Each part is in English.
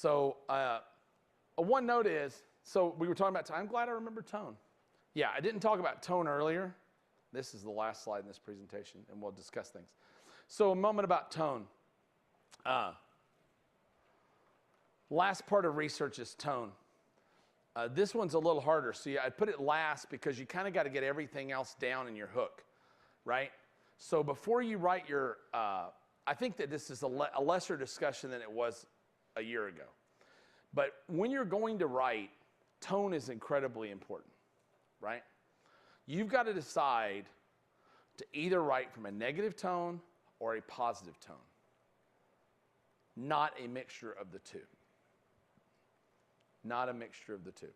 So a one note is, so we were talking about tone. I'm glad I remember tone. Yeah, I didn't talk about tone earlier. This is the last slide in this presentation, and we'll discuss things. So a moment about tone. Last part of research is tone. This one's a little harder. See, I put it last because you kind of got to get everything else down in your hook, right? So before you write your, I think that this is a lesser discussion than it was a year ago. But when you're going to write, tone is incredibly important, right? You've got to decide to either write from a negative tone or a positive tone, not a mixture of the two. Not a mixture of the two.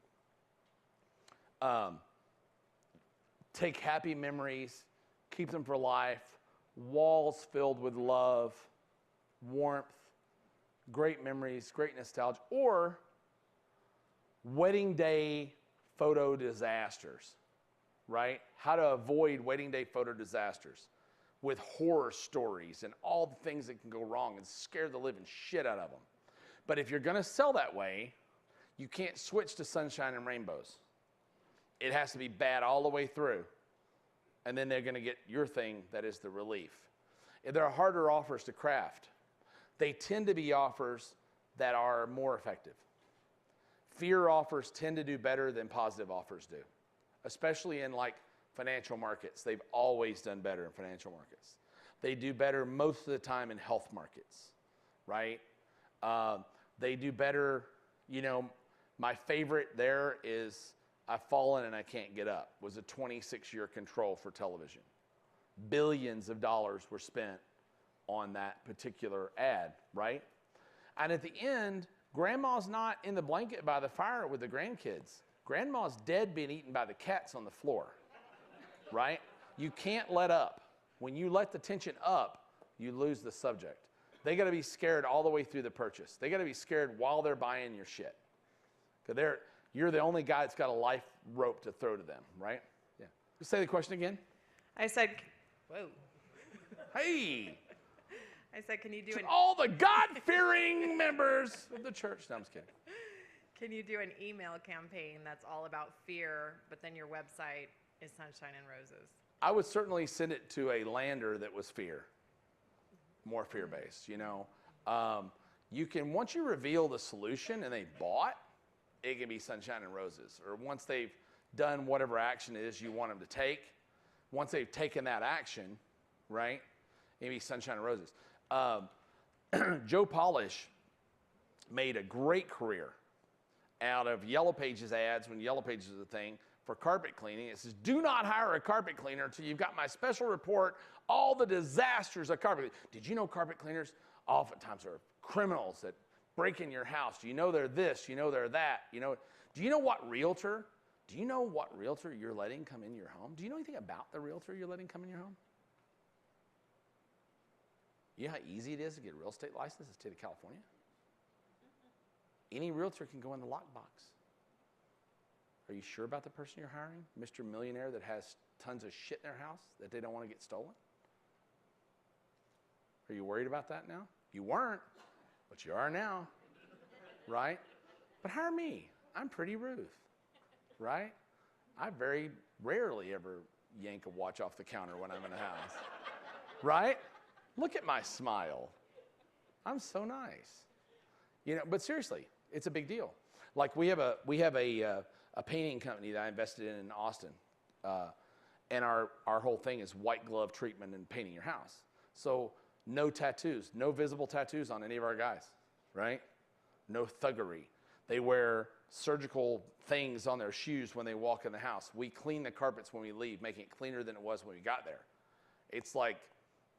Take happy memories, keep them for life, walls filled with love, warmth, great memories, great nostalgia, or wedding day photo disasters, right? How to avoid wedding day photo disasters with horror stories and all the things that can go wrong and scare the living shit out of them. But if you're going to sell that way, you can't switch to sunshine and rainbows. It has to be bad all the way through. And then they're going to get your thing that is the relief. If there are harder offers to craft, they tend to be offers that are more effective. Fear offers tend to do better than positive offers do, especially in like financial markets. They've always done better in financial markets. They do better most of the time in health markets, right? They do better, you know. My favorite there is I've fallen and I can't get up. Was a 26-year control for television. Billions of dollars were spent on that particular ad, right? And at the end, grandma's not in the blanket by the fire with the grandkids. Grandma's dead being eaten by the cats on the floor, right? You can't let up. When you let the tension up, you lose the subject. They got to be scared all the way through the purchase. They got to be scared while they're buying your shit. Because you're the only guy that's got a life rope to throw to them, right? Yeah. Just say the question again. I said, whoa. Hey. I said, can you do to all the God-fearing members of the church. No, I'm just kidding. Can you do an email campaign that's all about fear, but then your website is sunshine and roses? I would certainly send it to a lander that was fear, more fear-based, you know. You can, once you reveal the solution and they bought, it can be sunshine and roses. Or once they've done whatever action it is you want them to take, once they've taken that action, right, it can be sunshine and roses. Joe Polish made a great career out of Yellow Pages ads when Yellow Pages was a thing for carpet cleaning. It says, do not hire a carpet cleaner until you've got my special report, all the disasters of carpet cleaning. Did you know carpet cleaners oftentimes are criminals that break in your house? Do you know they're this? You know they're that? You know, do you know what realtor you're letting come in your home? Do you know anything about the realtor you're letting come in your home? You know how easy it is to get a real estate license in the state of California? Any realtor can go in the lockbox. Are you sure about the person you're hiring? Mr. Millionaire that has tons of shit in their house that they don't want to get stolen? Are you worried about that now? You weren't. But you are now, right? But hire me. I'm Pretty Ruth, right? I very rarely ever yank a watch off the counter when I'm in the house, right? Look at my smile. I'm so nice. You know, but seriously, it's a big deal. Like we have a painting company that I invested in Austin, and our whole thing is white glove treatment and painting your house. So no tattoos, no visible tattoos on any of our guys, right? No thuggery. They wear surgical things on their shoes when they walk in the house. We clean the carpets when we leave, making it cleaner than it was when we got there. It's like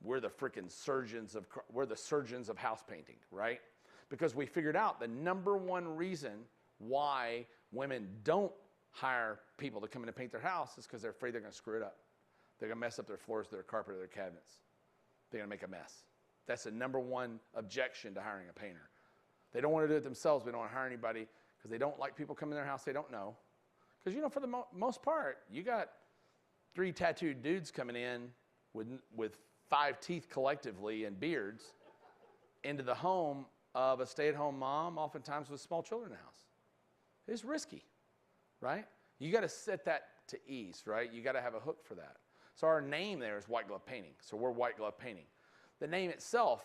we're the freaking surgeons of house painting, right? Because we figured out the number one reason why women don't hire people to come in and paint their house is because they're afraid they're going to screw it up. They're going to mess up their floors, their carpet, or their cabinets. They're going to make a mess. That's the number one objection to hiring a painter. They don't want to do it themselves. They don't want to hire anybody because they don't like people coming in their house they don't know. Because, you know, for the most part, you got 3 tattooed dudes coming in with 5 teeth collectively and beards into the home of a stay-at-home mom, oftentimes with small children in the house. It's risky, right? You got to set that to ease, right? You got to have a hook for that. So our name there is White Glove Painting. So we're White Glove Painting. The name itself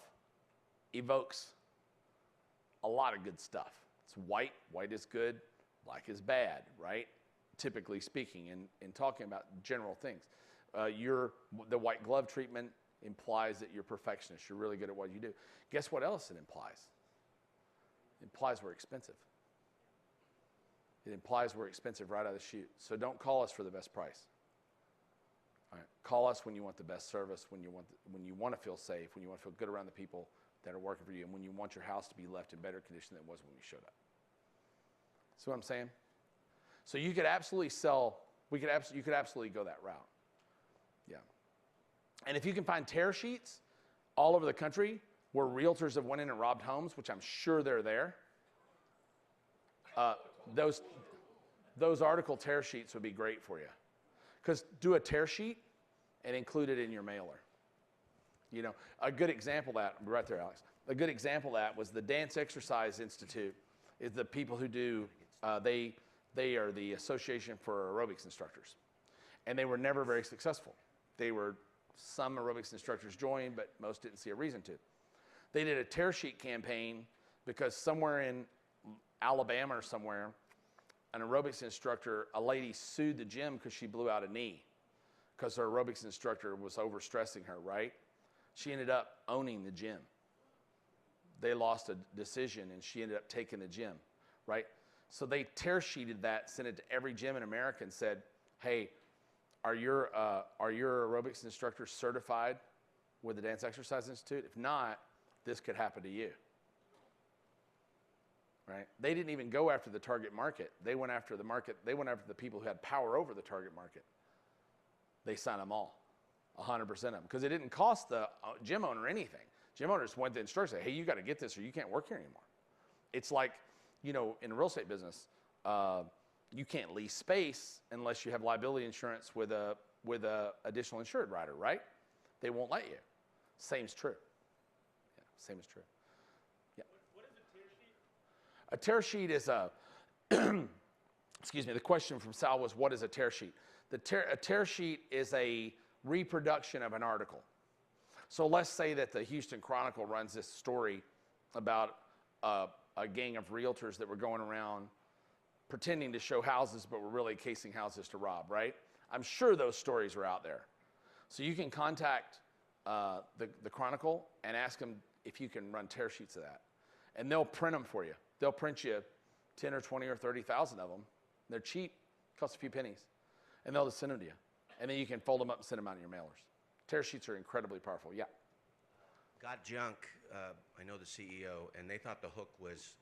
evokes a lot of good stuff. It's white. White is good. Black is bad, right? Typically speaking, in talking about general things. The white glove treatment implies that you're perfectionist. You're really good at what you do. Guess what else it implies? It implies we're expensive. It implies we're expensive right out of the chute. So don't call us for the best price. All right. Call us when you want the best service, when you want to feel safe, when you want to feel good around the people that are working for you, and when you want your house to be left in better condition than it was when you showed up. See what I'm saying? So you could absolutely you could absolutely go that route. Yeah. And if you can find tear sheets all over the country where realtors have went in and robbed homes, which I'm sure they're there, those article tear sheets would be great for you. Because do a tear sheet and include it in your mailer. You know, a good example of that, right there, Alex. A good example of that was the Dance Exercise Institute. Is the people who do, they are the Association for Aerobics Instructors. And they were never very successful. Some aerobics instructors joined, but most didn't see a reason to. They did a tear sheet campaign because somewhere in Alabama or somewhere, an aerobics instructor, a lady sued the gym because she blew out a knee because her aerobics instructor was overstressing her, right? She ended up owning the gym. They lost a decision and she ended up taking the gym, right? So they tear sheeted that, sent it to every gym in America and said, hey, are your aerobics instructors certified with the Dance Exercise Institute? If not, this could happen to you. Right? They didn't even go after the target market. They went after the market. They went after the people who had power over the target market. They signed them all, 100% of them, because it didn't cost the gym owner anything. Gym owners went to the instructor and said, hey, you got to get this or you can't work here anymore. It's like, you know, in the real estate business, you can't lease space unless you have liability insurance with a additional insured rider, right? They won't let you. Same's true. Yeah, same is true. Yeah. What is a tear sheet? A tear sheet is excuse me, the question from Sal was, what is a tear sheet? A tear sheet is a reproduction of an article. So let's say that the Houston Chronicle runs this story about a gang of realtors that were going around pretending to show houses, but were really casing houses to rob, right? I'm sure those stories are out there. So you can contact the Chronicle and ask them if you can run tear sheets of that. And they'll print them for you. They'll print you 10 or 20 or 30,000 of them. They're cheap, cost a few pennies. And they'll just send them to you. And then you can fold them up and send them out in your mailers. Tear sheets are incredibly powerful, yeah. Got Junk, I know the CEO, and they thought the hook was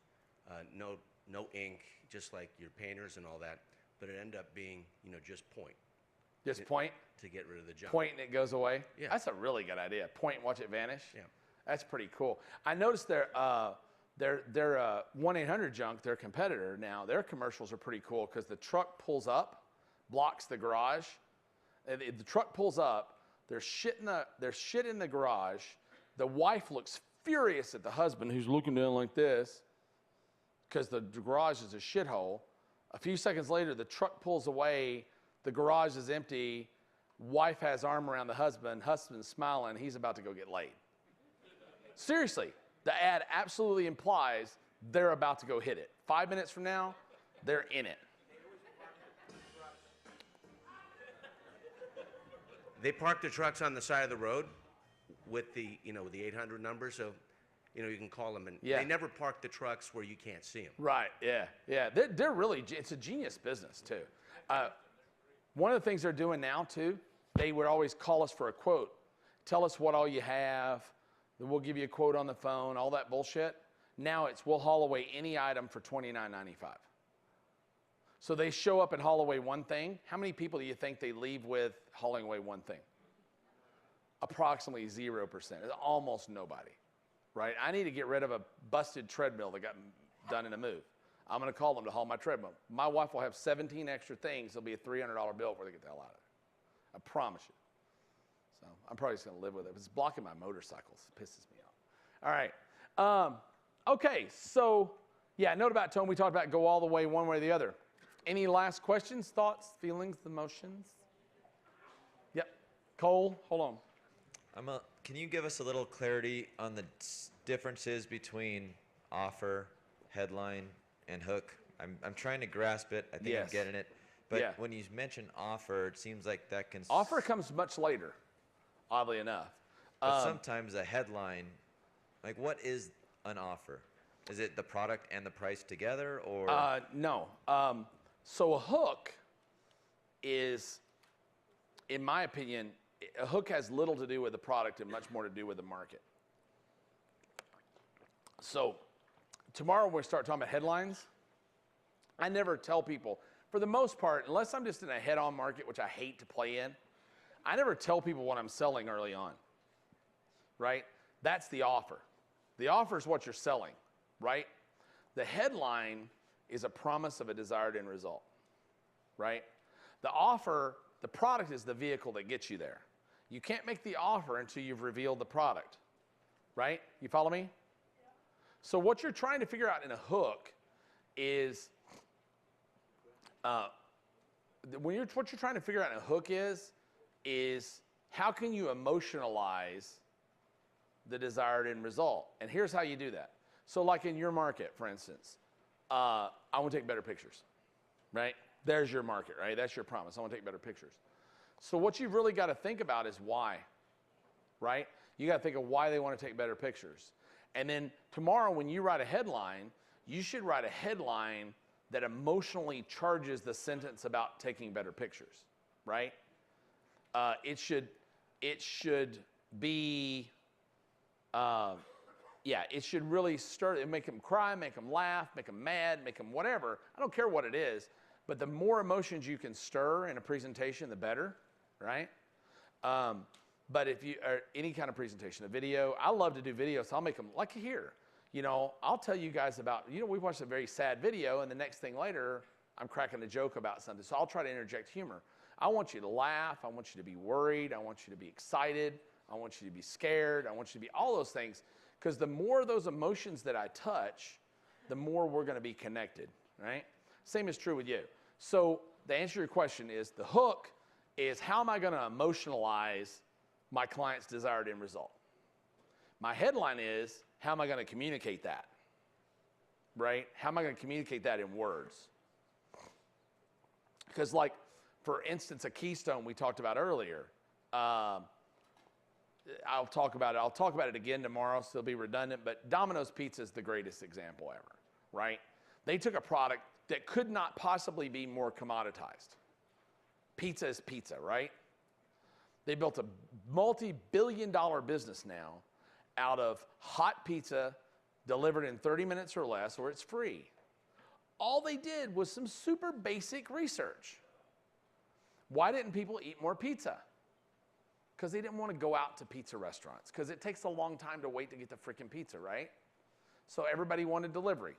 no ink, just like your painters and all that, but it ended up being, you know, just point. Just point, To get rid of the junk. point and it goes away. Yeah. That's a really good idea. Point, watch it vanish. Yeah. That's pretty cool. I noticed their 1-800-JUNK, their competitor now, their commercials are pretty cool because the truck pulls up, blocks the garage. And the truck pulls up, there's shit in the garage. The wife looks furious at the husband who's looking down like this because the garage is a shithole. A few seconds later, the truck pulls away, the garage is empty, wife has arm around the husband's smiling, he's about to go get laid. Seriously, the ad absolutely implies they're about to go hit it. 5 minutes from now, they're in it. They park the trucks on the side of the road with the 800 number, so, you can call them. And Yeah. They never park the trucks where you can't see them. Right, yeah. They're really, it's a genius business too. One of the things they're doing now too, they would always call us for a quote. Tell us what all you have, then we'll give you a quote on the phone, all that bullshit. Now it's, we'll haul away any item for $29.95. So they show up and haul away one thing. How many people do you think they leave with hauling away one thing? Approximately 0%. It's almost nobody, right? I need to get rid of a busted treadmill that got done in a move. I'm going to call them to haul my treadmill. My wife will have 17 extra things. It'll be a $300 bill before they get the hell out of it. I promise you. So I'm probably just going to live with it. It's blocking my motorcycles. It pisses me off. All right. Okay, so yeah, note about tone. We talked about go all the way one way or the other. Any last questions, thoughts, feelings, emotions? Yep. Cole, hold on. Can you give us a little clarity on the differences between offer, headline, and hook? I'm trying to grasp it. I think I'm Yes. getting it. But Yeah. when you mention offer, it seems like that can. Offer comes much later, oddly enough. But sometimes a headline, like what is an offer? Is it the product and the price together, or? No. So a hook is, in my opinion, a hook has little to do with the product and much more to do with the market. So tomorrow when we start talking about headlines, I never tell people, for the most part, unless I'm just in a head-on market, which I hate to play in, I never tell people what I'm selling early on, right? That's the offer. The offer is what you're selling, right? The headline is a promise of a desired end result, right? The offer, the product is the vehicle that gets you there. You can't make the offer until you've revealed the product, right? You follow me? Yeah. So what you're trying to figure out in a hook is, what you're trying to figure out in a hook is how can you emotionalize the desired end result? And here's how you do that. So like in your market, for instance, I want to take better pictures, right? There's your market, right? That's your promise. I want to take better pictures. So what you've really got to think about is why, right? You got to think of why they want to take better pictures. And then tomorrow when you write a headline, you should write a headline that emotionally charges the sentence about taking better pictures, right? It should be, it should really stir, make them cry, make them laugh, make them mad, make them whatever. I don't care what it is, but the more emotions you can stir in a presentation, the better, right? But if you, or any kind of presentation, a video, I love to do videos, so I'll make them, like here, you know, I'll tell you guys about, you know, we watched a very sad video, and the next thing later, I'm cracking a joke about something, so I'll try to interject humor. I want you to laugh, I want you to be worried, I want you to be excited, I want you to be scared, I want you to be all those things, because the more of those emotions that I touch, the more we're going to be connected, right? Same is true with you. So the answer to your question is the hook is how am I going to emotionalize my client's desired end result? My headline is how am I going to communicate that, right? How am I going to communicate that in words? Because like, for instance, a keystone we talked about earlier, I'll talk about it again tomorrow, so it'll be redundant, but Domino's Pizza is the greatest example ever, right? They took a product that could not possibly be more commoditized. Pizza is pizza, right? They built a multi-billion-dollar business now out of hot pizza delivered in 30 minutes or less, or it's free. All they did was some super basic research. Why didn't people eat more pizza? Because they didn't want to go out to pizza restaurants, because it takes a long time to wait to get the freaking pizza, right? So everybody wanted delivery.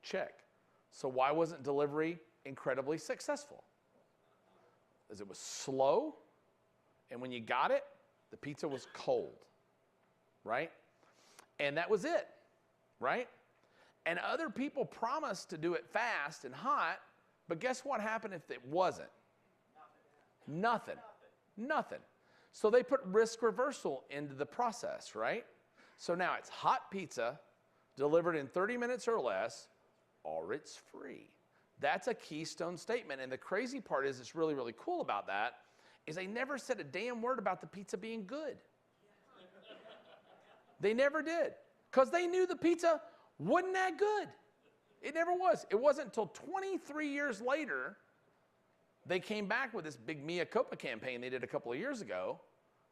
Check. So why wasn't delivery incredibly successful? Because it was slow, and when you got it, the pizza was cold, right? And that was it, right? And other people promised to do it fast and hot, but guess what happened if it wasn't? Nothing. So they put risk reversal into the process, right? So now it's hot pizza delivered in 30 minutes or less, or it's free. That's a keystone statement. And the crazy part is, it's really, really cool about that, is they never said a damn word about the pizza being good. They never did. Because they knew the pizza wasn't that good. It never was. It wasn't until 23 years later they came back with this big Mea Culpa campaign they did a couple of years ago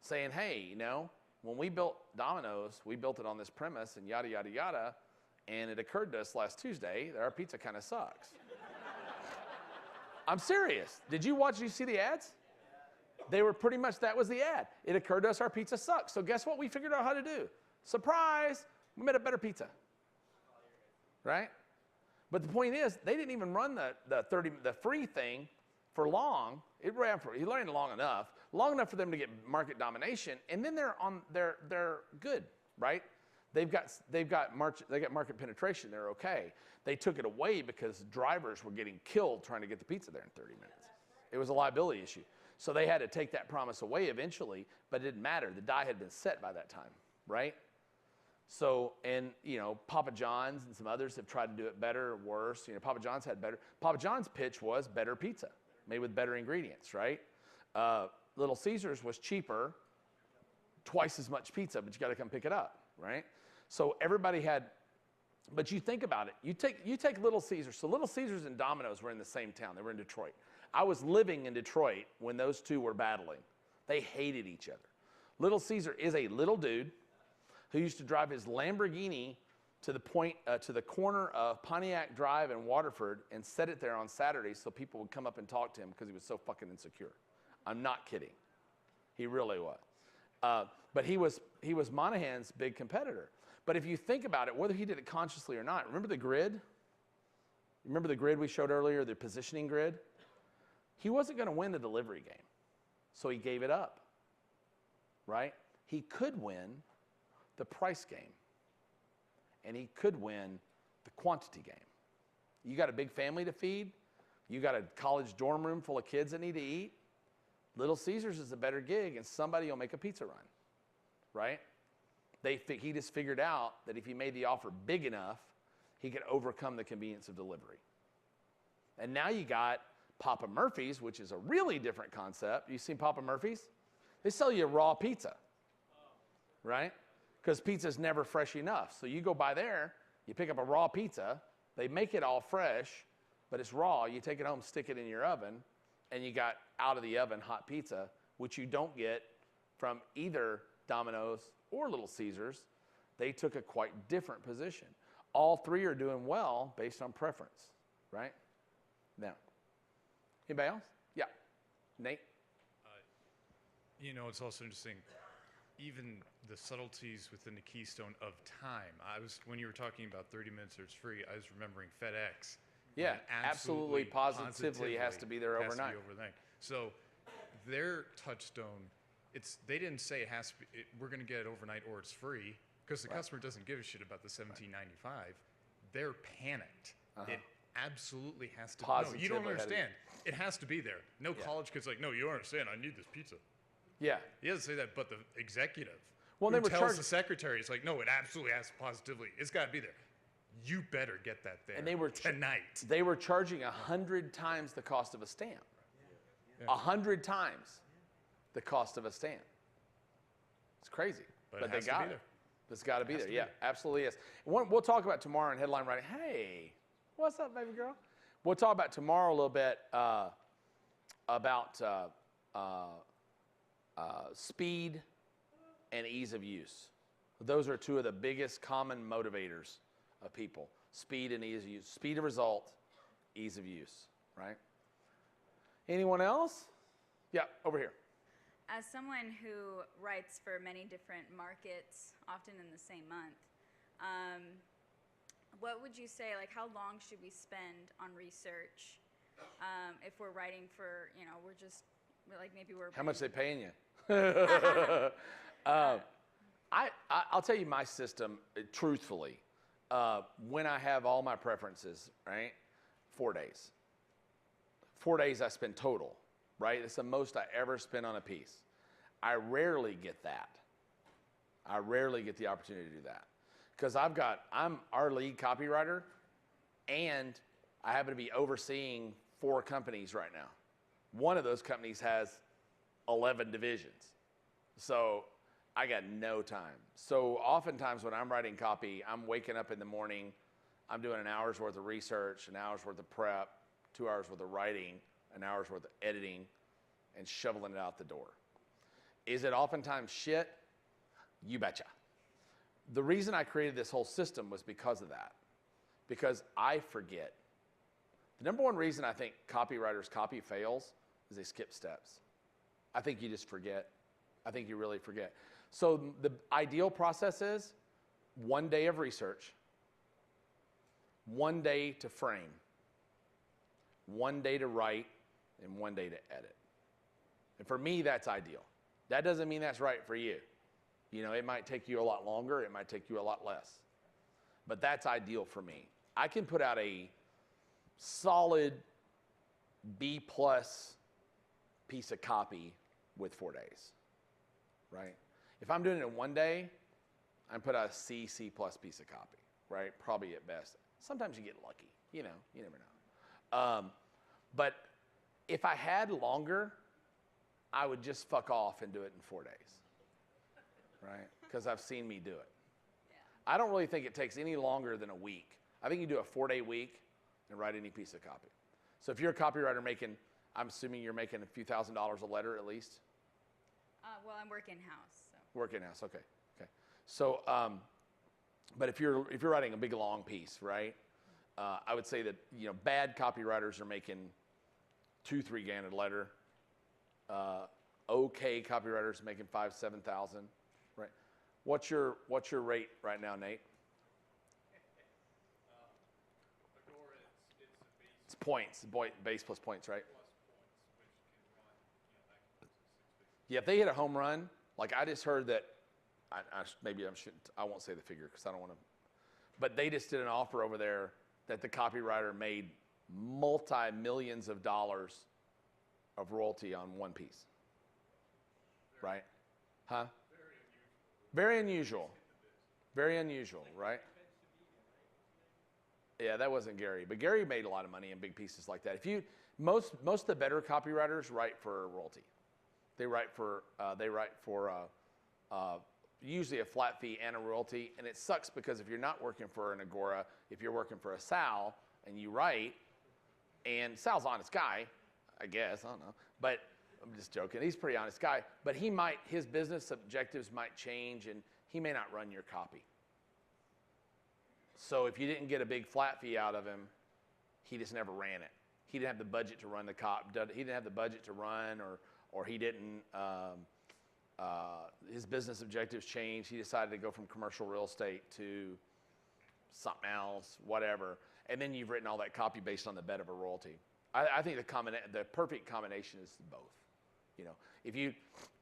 saying, hey, you know, when we built Domino's, we built it on this premise and yada, yada, yada. And it occurred to us last Tuesday that our pizza kind of sucks. I'm serious. Did you see the ads? They were pretty much, that was the ad. It occurred to us our pizza sucks. So guess what we figured out how to do? Surprise, we made a better pizza. Right? But the point is, they didn't even run the free thing for long. He ran long enough for them to get market domination, and then they're good, right? They got market penetration. They're okay. They took it away because drivers were getting killed trying to get the pizza there in 30 minutes. It was a liability issue. So they had to take that promise away eventually, but it didn't matter. The die had been set by that time, right? So, and Papa John's and some others have tried to do it better or worse. Papa John's had better. Papa John's pitch was better pizza, made with better ingredients, right? Little Caesars was cheaper, twice as much pizza, but you got to come pick it up, right? So everybody had, but you think about it. You take Little Caesars. So Little Caesars and Domino's were in the same town. They were in Detroit. I was living in Detroit when those two were battling. They hated each other. Little Caesar is a little dude who used to drive his Lamborghini to the corner of Pontiac Drive in Waterford and set it there on Saturdays so people would come up and talk to him because he was so fucking insecure. I'm not kidding. He really was. But he was Monahan's big competitor. But if you think about it, whether he did it consciously or not, remember the grid? Remember the grid we showed earlier, the positioning grid? He wasn't going to win the delivery game, so he gave it up, right? He could win the price game, and he could win the quantity game. You got a big family to feed. You got a college dorm room full of kids that need to eat. Little Caesars is a better gig, and somebody will make a pizza run, right? He just figured out that if he made the offer big enough, he could overcome the convenience of delivery. And now you got Papa Murphy's, which is a really different concept. You seen Papa Murphy's? They sell you raw pizza, right? Because pizza's never fresh enough. So you go by there, you pick up a raw pizza, they make it all fresh, but it's raw. You take it home, stick it in your oven, and you got out of the oven hot pizza, which you don't get from either Domino's or Little Caesars. They took a quite different position. All three are doing well based on preference, right? Now, anybody else? Yeah, Nate? It's also interesting, even the subtleties within the keystone of time. When you were talking about 30 minutes or it's free, I was remembering FedEx. Yeah, absolutely, positively has to be there overnight. So their touchstone, they didn't say we're going to get it overnight or it's free, because the customer doesn't give a shit about the $17.95. They're panicked. It absolutely has to. No, you don't understand. It has to be there. No college kid's like, no, you don't understand. I need this pizza. Yeah. He doesn't say that, but the executive who tells the secretary, it's like, no, it absolutely has to positively. It's got to be there. You better get that there. And they were tonight. They were charging 100 times the cost of a stamp. 100 times the cost of a stamp. It's crazy, but they got it. It's got to be there. Yeah, absolutely is. We'll talk about tomorrow in headline writing. Hey, what's up, baby girl? We'll talk about tomorrow a little bit about speed and ease of use. Those are two of the biggest common motivators of people. Speed and ease of use. Speed of result, ease of use, right? Anyone else? Yeah, over here. As someone who writes for many different markets, often in the same month, what would you say, like how long should we spend on research if we're writing for, How much they paying you? I'll tell you my system, truthfully. When I have all my preferences, right? 4 days. 4 days I spend total, right? It's the most I ever spend on a piece. I rarely get that. I rarely get the opportunity to do that. Because I'm our lead copywriter, and I happen to be overseeing 4 companies right now. One of those companies has 11 divisions. So I got no time. So oftentimes when I'm writing copy, I'm waking up in the morning, I'm doing an hour's worth of research, an hour's worth of prep, 2 hours worth of writing, an hour's worth of editing, and shoveling it out the door. Is it oftentimes shit? You betcha. The reason I created this whole system was because of that. Because I forget. The number one reason I think copywriters' copy fails is they skip steps. I think you just forget. I think you really forget. So the ideal process is 1 day of research, 1 day to frame, 1 day to write, and 1 day to edit. And for me, that's ideal. That doesn't mean that's right for you. You know, it might take you a lot longer, it might take you a lot less. But that's ideal for me. I can put out a solid B+ piece of copy with 4 days, right? If I'm doing it in 1 day, I put out a C+ piece of copy, right? Probably at best. Sometimes you get lucky, you know, you never know. But if I had longer, I would just fuck off and do it in 4 days, right? Because I've seen me do it. I don't really think it takes any longer than a week. I think you do a 4-day week and write any piece of copy. So if you're a copywriter making, I'm assuming you're making a few $1,000s a letter at least? Well, I'm work in-house. So. Work in-house, okay. So, but if you're writing a big long piece, right? I would say that, you know, bad copywriters are making $2,000-3,000 a letter. Okay copywriters making $5,000-7,000, right? What's your rate right now, Nate? It's points, base plus points, right? Yeah, if they hit a home run, like I just heard that, I won't say the figure because I don't want to, but they just did an offer over there that the copywriter made multi-millions of dollars of royalty on one piece, right? Huh? Very unusual, right? Yeah, that wasn't Gary, but Gary made a lot of money in big pieces like that. Most of the better copywriters write for royalty. They write for usually a flat fee and a royalty, and it sucks because if you're not working for an Agora, if you're working for a Sal and you write, and Sal's an honest guy, I guess, I don't know, but I'm just joking. He's a pretty honest guy, but his business objectives might change, and he may not run your copy. So if you didn't get a big flat fee out of him, he just never ran it. He didn't have the budget to run the he didn't have the budget to run, or he didn't. His business objectives changed. He decided to go from commercial real estate to something else, whatever. And then you've written all that copy based on the bet of a royalty. I think the perfect combination is both. You know,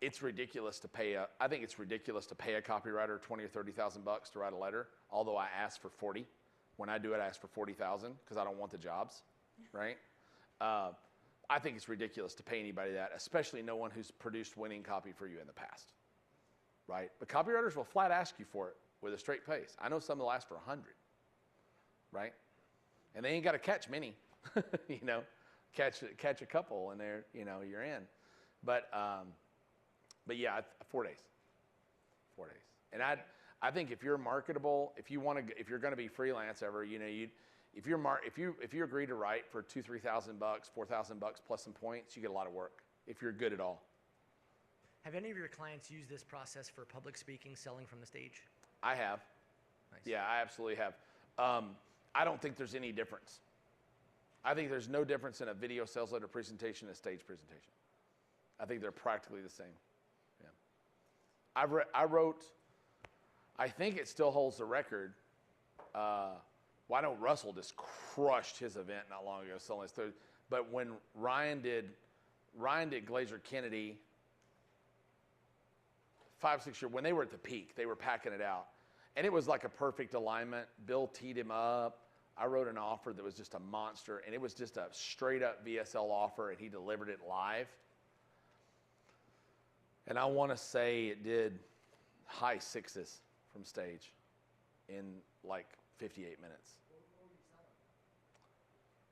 it's ridiculous to pay I think it's ridiculous to pay a copywriter $20,000 or $30,000 to write a letter. Although I ask for 40. When I do it, I ask for 40,000 because I don't want the jobs, right? I think it's ridiculous to pay anybody that, especially no one who's produced winning copy for you in the past, right? But copywriters will flat ask you for it with a straight face. I know some will ask for 100, right? And they ain't got to catch many, you know, catch a couple and they're, you know, you're in. But yeah, 4 days, 4 days. And I think if you're marketable, if you're going to be freelance ever, you know, if you agree to write for $2,000-3,000, $4,000 plus some points, you get a lot of work if you're good at all. Have any of your clients used this process for public speaking, selling from the stage? I have. Nice. Yeah, I absolutely have. I don't think there's any difference. I think there's no difference in a video sales letter presentation and a stage presentation. I think they're practically the same. Yeah. I wrote. I think it still holds the record. Well, I know Russell just crushed his event not long ago selling his third. But when Ryan did Glazer Kennedy 5-6 years, when they were at the peak, they were packing it out. And it was like a perfect alignment. Bill teed him up. I wrote an offer that was just a monster, and it was just a straight up VSL offer, and he delivered it live. And I want to say it did high sixes from stage in like 58 minutes.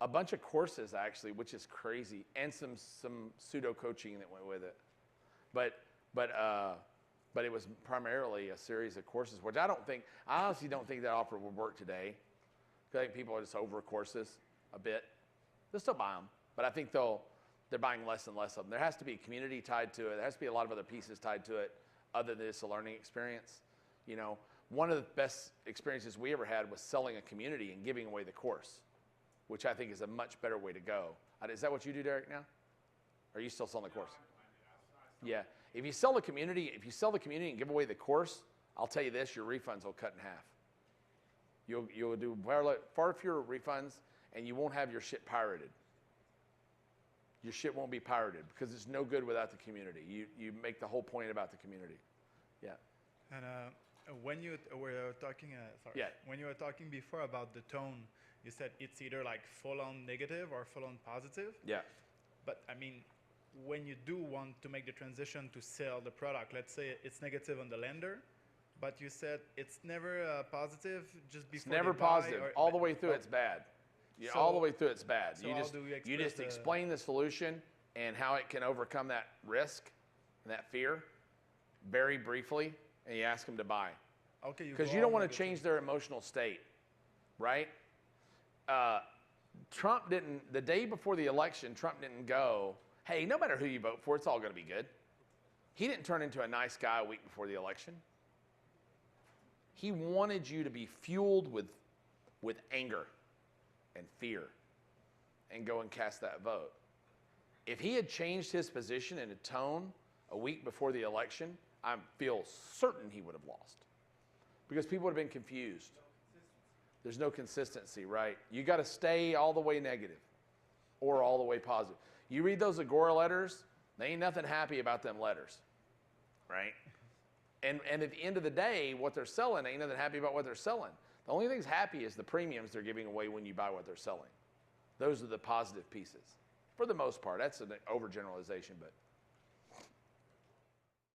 A bunch of courses actually, which is crazy, and some pseudo coaching that went with it. But it was primarily a series of courses, which I honestly don't think that offer would work today. I think people are just over courses a bit. They'll still buy them, but I think they're buying less and less of them. There has to be a community tied to it. There has to be a lot of other pieces tied to it other than just a learning experience. You know, one of the best experiences we ever had was selling a community and giving away the course, which I think is a much better way to go. Is that what you do, Derek, now? Or are you still selling the course? Yeah. If you sell the community and give away the course, I'll tell you this, your refunds will cut in half. You'll do far fewer refunds, and you won't have your shit pirated. Your shit won't be pirated because it's no good without the community. You make the whole point about the community. Yeah. And when you were talking, sorry, Yeah. when you were talking before about the tone, you said it's either like full-on negative or full-on positive. Yeah. But I mean, when you do want to make the transition to sell the product, let's say it's negative on the lender, but you said it's never positive just before It's never they buy, positive. or- All the but- way through, oh, it's bad. Yeah, So- all the way through, it's bad. so you how just do we you just express the- explain the solution and how it can overcome that risk and that fear very briefly, and you ask them to buy. Okay, Because go you don't all want to negative. change their emotional state, right? Trump didn't, the day before the election, Trump didn't go, hey, no matter who you vote for, it's all going to be good. He didn't turn into a nice guy a week before the election. He wanted you to be fueled with anger and fear and go and cast that vote. If he had changed his position and a tone a week before the election, I feel certain he would have lost because people would have been confused. There's no consistency, right? You got to stay all the way negative or all the way positive. You read those Agora letters, they ain't nothing happy about them letters, right? And at the end of the day, what they're selling ain't nothing happy about what they're selling. The only thing's happy is the premiums they're giving away when you buy what they're selling. Those are the positive pieces. For the most part, that's an overgeneralization, but